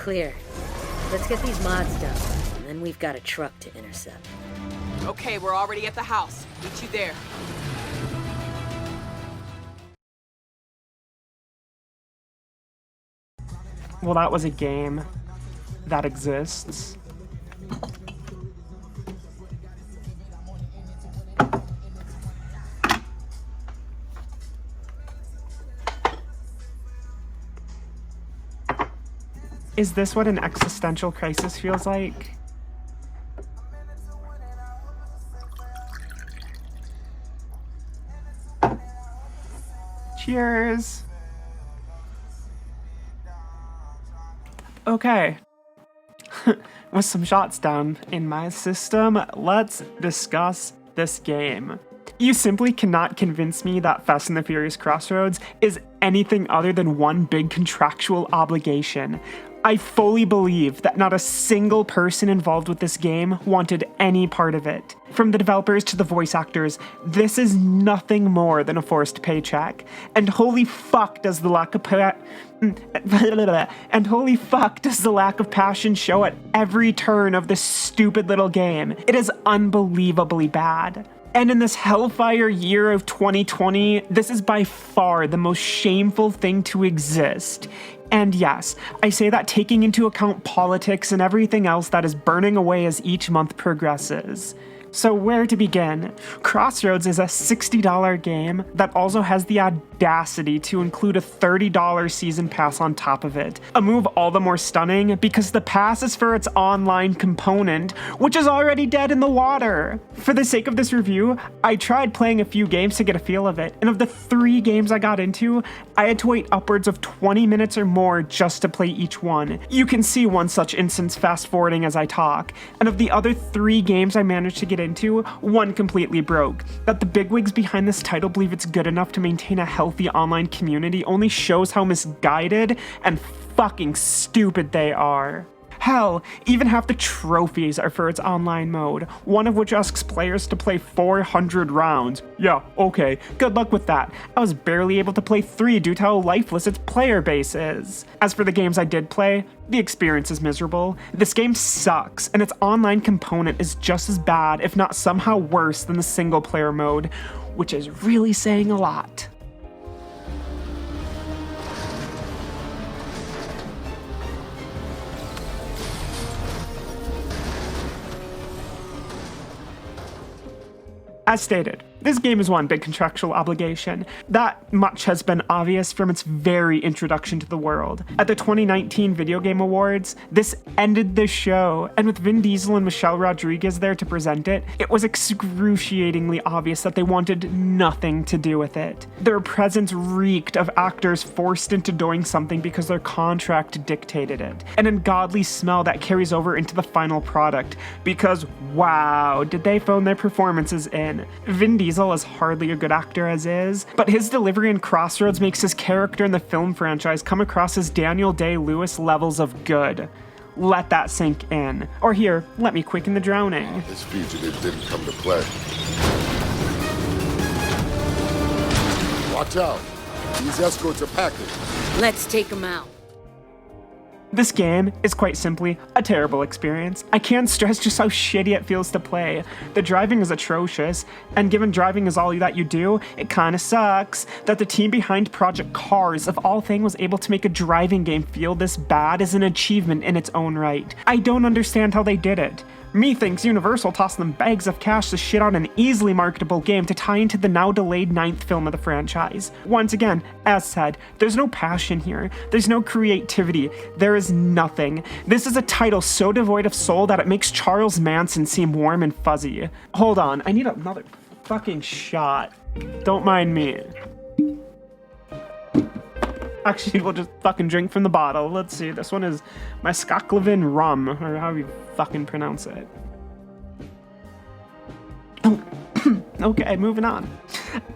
clear. Let's get these mods done, and then we've got a truck to intercept. Okay, we're already at the house. Meet you there. Well, that was a game that exists. Is this what an existential crisis feels like? Cheers! Okay. With some shots down in my system, let's discuss this game. You simply cannot convince me that Fast and the Furious Crossroads is anything other than one big contractual obligation. I fully believe that not a single person involved with this game wanted any part of it. From the developers to the voice actors, this is nothing more than a forced paycheck. And holy fuck does the lack of passion show at every turn of this stupid little game. It is unbelievably bad. And in this hellfire year of 2020, this is by far the most shameful thing to exist. And yes, I say that taking into account politics and everything else that is burning away as each month progresses. So where to begin? Crossroads is a $60 game that also has the audacity to include a $30 season pass on top of it. A move all the more stunning because the pass is for its online component, which is already dead in the water. For the sake of this review, I tried playing a few games to get a feel of it, and of the 3 games I got into, I had to wait upwards of 20 minutes or more just to play each one. You can see one such instance fast forwarding as I talk, and of the other 3 games I managed to get into, one completely broke. That the bigwigs behind this title believe it's good enough to maintain a healthy online community only shows how misguided and fucking stupid they are. Hell, even half the trophies are for its online mode, one of which asks players to play 400 rounds. Yeah, okay, good luck with that. I was barely able to play 3 due to how lifeless its player base is. As for the games I did play, the experience is miserable. This game sucks, and its online component is just as bad, if not somehow worse than the single player mode, which is really saying a lot. As stated, this game is one big contractual obligation. That much has been obvious from its very introduction to the world. At the 2019 Video Game Awards, this ended the show, and with Vin Diesel and Michelle Rodriguez there to present it, it was excruciatingly obvious that they wanted nothing to do with it. Their presence reeked of actors forced into doing something because their contract dictated it, an ungodly smell that carries over into the final product, because wow, did they phone their performances in. Vin Diesel is hardly a good actor as is, but his delivery in Crossroads makes his character in the film franchise come across as Daniel Day-Lewis levels of good. Let that sink in. Or here, let me quicken the drowning. This fugitive didn't come to play. Watch out. These escorts are packing. Let's take them out. This game is quite simply a terrible experience. I can't stress just how shitty it feels to play. The driving is atrocious, and given driving is all that you do, it kinda sucks that the team behind Project Cars, of all things, was able to make a driving game feel this bad is an achievement in its own right. I don't understand how they did it. Methinks Universal tossed them bags of cash to shit on an easily marketable game to tie into the now delayed 9th film of the franchise. Once again, as said, there's no passion here. There's no creativity. There is nothing. This is a title so devoid of soul that it makes Charles Manson seem warm and fuzzy. Hold on, I need another fucking shot. Don't mind me. Actually, we'll just fucking drink from the bottle. Let's see, this one is my Skaklavin rum, or how you fucking pronounce it. Oh, okay, moving on.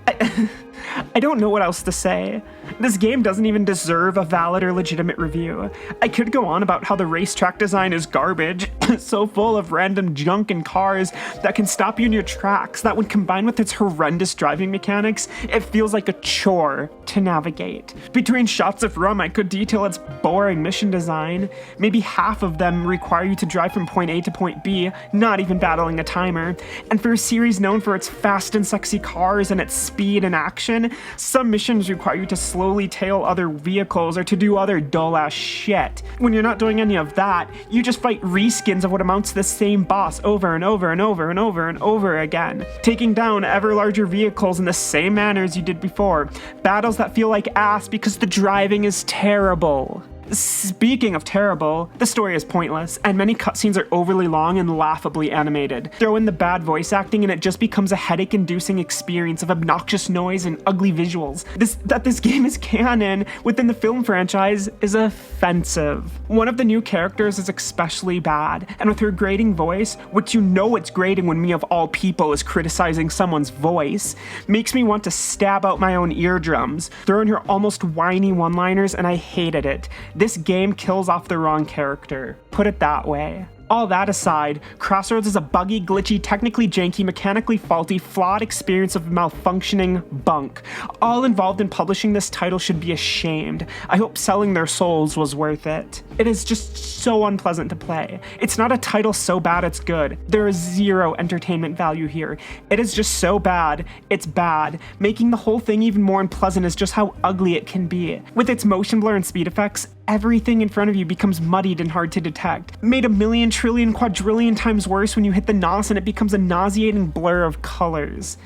I don't know what else to say. This game doesn't even deserve a valid or legitimate review. I could go on about how the racetrack design is garbage, so full of random junk and cars that can stop you in your tracks that when combined with its horrendous driving mechanics, it feels like a chore to navigate. Between shots of rum, I could detail its boring mission design. Maybe half of them require you to drive from point A to point B, not even battling a timer. And for a series known for its fast and sexy cars and its speed and action, some missions require you to slowly tail other vehicles or to do other dull-ass shit. When you're not doing any of that, you just fight reskins of what amounts to the same boss over and over and over and over and over again, taking down ever larger vehicles in the same manner as you did before. Battles that feel like ass because the driving is terrible. Speaking of terrible, the story is pointless, and many cutscenes are overly long and laughably animated. Throw in the bad voice acting and it just becomes a headache-inducing experience of obnoxious noise and ugly visuals. That this game is canon within the film franchise is offensive. One of the new characters is especially bad, and with her grating voice, which you know it's grating when me of all people is criticizing someone's voice, makes me want to stab out my own eardrums. Throw in her almost whiny one-liners and I hated it. This game kills off the wrong character. Put it that way. All that aside, Crossroads is a buggy, glitchy, technically janky, mechanically faulty, flawed experience of malfunctioning bunk. All involved in publishing this title should be ashamed. I hope selling their souls was worth it. It is just so unpleasant to play. It's not a title so bad it's good. There is zero entertainment value here. It is just so bad, it's bad. Making the whole thing even more unpleasant is just how ugly it can be. With its motion blur and speed effects, everything in front of you becomes muddied and hard to detect. Made a million, trillion, quadrillion times worse when you hit the NOS and it becomes a nauseating blur of colors.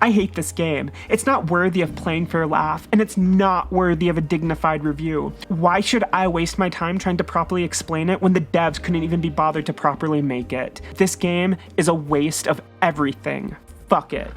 I hate this game. It's not worthy of playing for a laugh, and it's not worthy of a dignified review. Why should I waste my time trying to properly explain it when the devs couldn't even be bothered to properly make it? This game is a waste of everything. Fuck it.